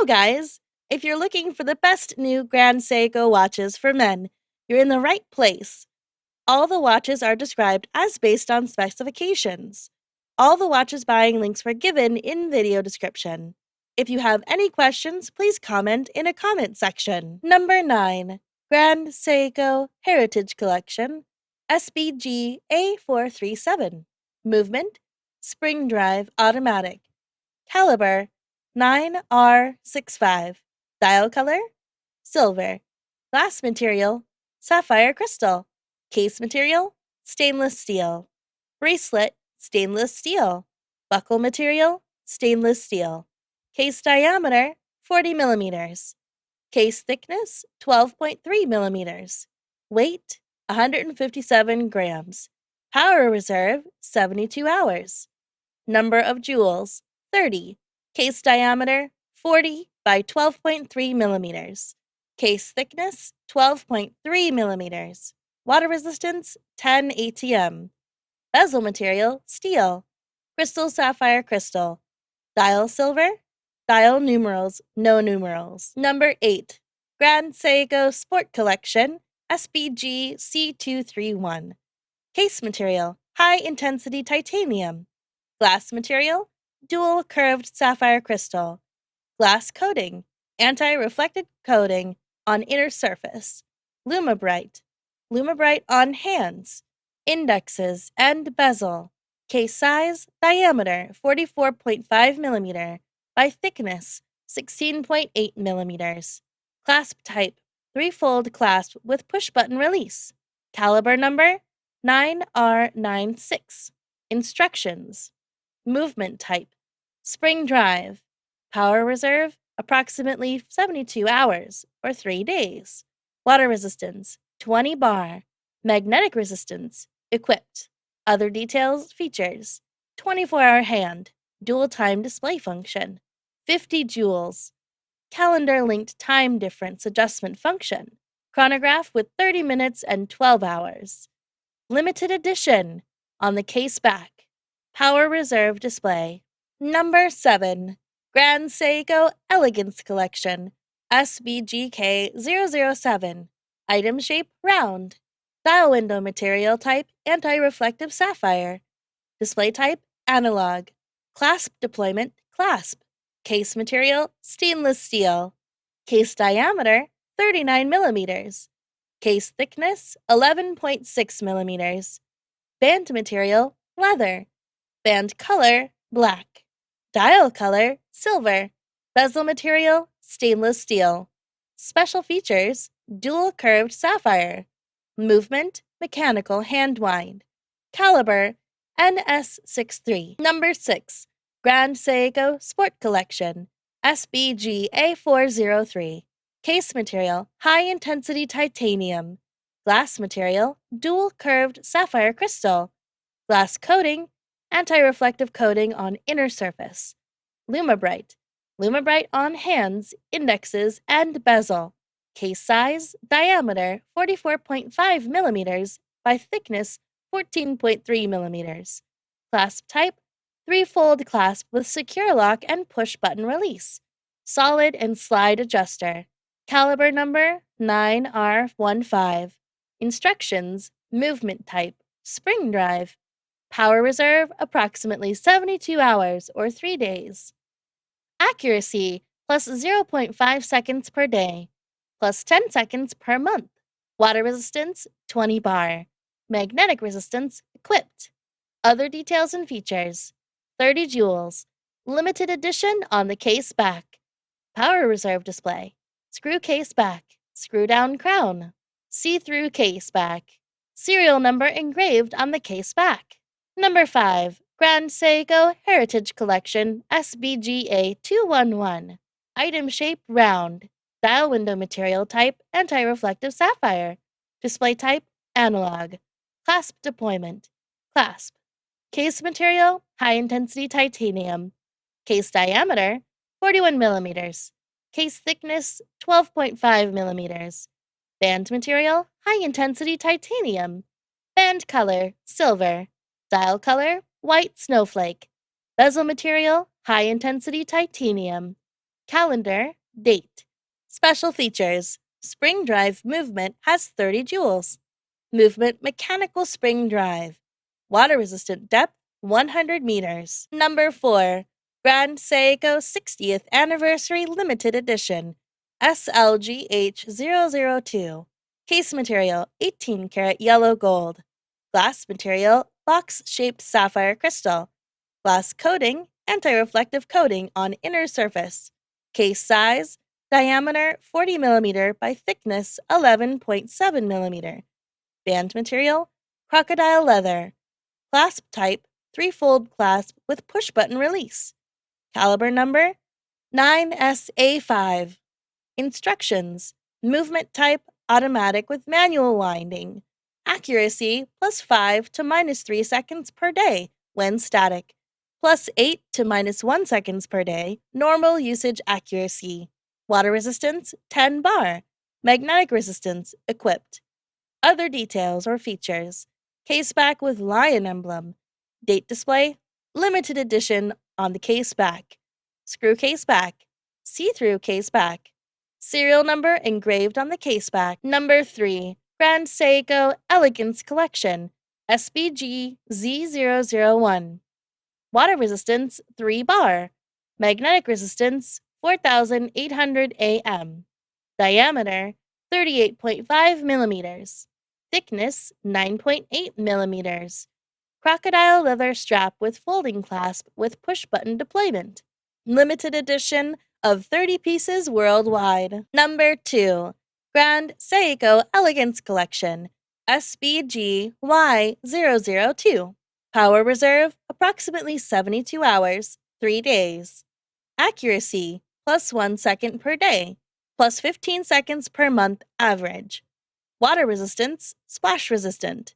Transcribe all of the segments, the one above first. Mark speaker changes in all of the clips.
Speaker 1: guys! If you're looking for the best new Grand Seiko watches for men, you're in the right place. All the watches are described as based on specifications. All the watches buying links were given in video description. If you have any questions, please comment in a comment section. Number 9. Grand Seiko Heritage Collection SBGA437. Movement, Spring Drive Automatic. Caliber 9R65. Dial color silver. Glass material sapphire crystal. Case material stainless steel. Bracelet stainless steel. Buckle material stainless steel. Case diameter 40 millimeters. Case thickness 12.3 millimeters. Weight 157 grams. Power reserve 72 hours. Number of jewels 30. Case diameter 40 by 12.3 millimeters. Case thickness 12.3 millimeters. Water resistance 10 ATM. Bezel material steel. Crystal sapphire crystal. Dial silver. Dial numerals no numerals. Number 8. Grand Seiko Sport Collection SBGC231. Case material high intensity titanium. Glass material dual curved sapphire crystal. Glass coating anti-reflected coating on inner surface. Lumabrite on hands. Indexes and bezel. Case size diameter 44.5 millimeter by thickness 16.8 millimeters. Clasp type 3-fold clasp with push button release. Caliber number 9R96. Instructions. Movement type spring drive. Power reserve approximately 72 hours or 3 days. Water resistance 20 bar. Magnetic resistance equipped. Other details features 24-hour hand. Dual time display function. 50 jewels. Calendar linked time difference adjustment function. Chronograph with 30 minutes and 12 hours. Limited edition on the case back. Power reserve display. Number 7. Grand Seiko Elegance Collection SBGK007. Item shape round. Dial window material type anti-reflective sapphire. Display type analog. Clasp deployment clasp. Case material stainless steel. Case diameter 39 millimeters. Case thickness 11.6 millimeters. Band material leather. Band color black. Dial color silver. Bezel material stainless steel. Special features dual curved sapphire. Movement mechanical hand wind. Caliber NS63. Number 6. Grand Seiko Sport Collection SBGA403. Case material high intensity titanium. Glass material dual curved sapphire crystal. Glass coating anti-reflective coating on inner surface. Lumabrite on hands, indexes, and bezel. Case size diameter 44.5 millimeters by thickness 14.3 millimeters. Clasp type 3-fold clasp with secure lock and push button release. Solid and slide adjuster. Caliber number 9R15. Instructions movement type spring drive. Power reserve approximately 72 hours or 3 days. Accuracy plus 0.5 seconds per day, plus 10 seconds per month. Water resistance 20 bar. Magnetic resistance equipped. Other details and features 30 jewels. Limited edition on the case back. Power reserve display. Screw case back. Screw down crown. See-through case back. Serial number engraved on the case back. Number 5. Grand Seiko Heritage Collection SBGA249. Item shape round. Dial window material type anti-reflective sapphire. Display type analog. Clasp deployment. Clasp. Case material high intensity titanium. Case diameter 41 millimeters. Case thickness 12.5 millimeters. Band material high intensity titanium. Band color silver. Dial color white snowflake. Bezel material high intensity titanium. Calendar, date. Special features. Spring drive movement has 30 joules. Movement mechanical spring drive. Water-resistant depth 100 meters. Number 4. Grand Seiko 60th Anniversary Limited Edition SLGH002. Case material 18 karat yellow gold. Glass material box-shaped sapphire crystal. Glass coating anti-reflective coating on inner surface. Case size diameter 40 mm by thickness 11.7 mm. Band material crocodile leather. Clasp type 3-fold clasp with push-button release. Caliber number 9SA5. Instructions. Movement type automatic with manual winding. Accuracy +5 to -3 seconds per day when static. +8 to -1 seconds per day normal usage accuracy. Water resistance 10 bar. Magnetic resistance equipped. Other details or features. Case back with lion emblem. Date display. Limited edition on the case back. Screw case back. See-through case back. Serial number engraved on the case back. Number 3. Grand Seiko Elegance Collection SBGZ001. Water resistance 3 bar. Magnetic resistance 4800 AM. Diameter 38.5 millimeters. Thickness 9.8 millimeters. Crocodile leather strap with folding clasp with push-button deployment. Limited edition of 30 pieces worldwide. Number 2. Grand Seiko Elegance Collection SBGY002. Power reserve approximately 72 hours, 3 days. Accuracy +1 second per day, +15 seconds per month average. Water resistance, splash resistant.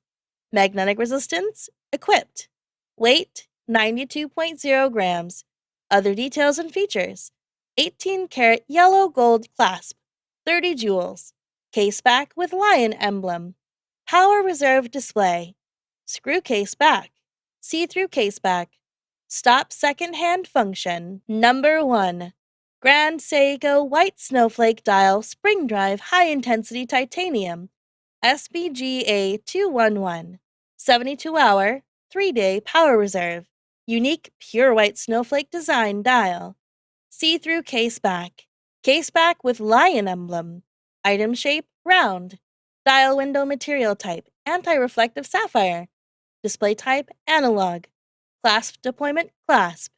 Speaker 1: Magnetic resistance, equipped. Weight 92.0 grams. Other details and features. 18 karat yellow gold clasp, 30 joules. Case back with lion emblem. Power reserve display. Screw case back. See-through case back. Stop second-hand function. Number 1. Grand Seiko White Snowflake Dial Spring Drive High Intensity Titanium SBGA403. 72-hour, 3-day power reserve. Unique pure white snowflake design dial. See-through case back. Case back with lion emblem. Item shape round. Dial window material type anti-reflective sapphire. Display type analog. Clasp deployment clasp.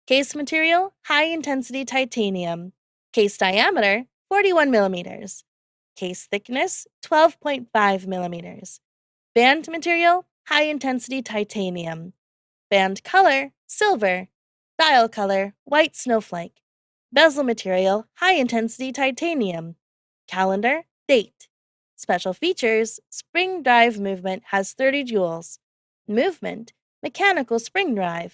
Speaker 1: Case material high-intensity titanium. Case diameter 41 millimeters. Case thickness 12.5 millimeters. Band material high-intensity titanium. Band color silver. Dial color white snowflake. Bezel material high-intensity titanium. Calendar date. Special features spring drive movement has 30 joules. Movement mechanical spring drive.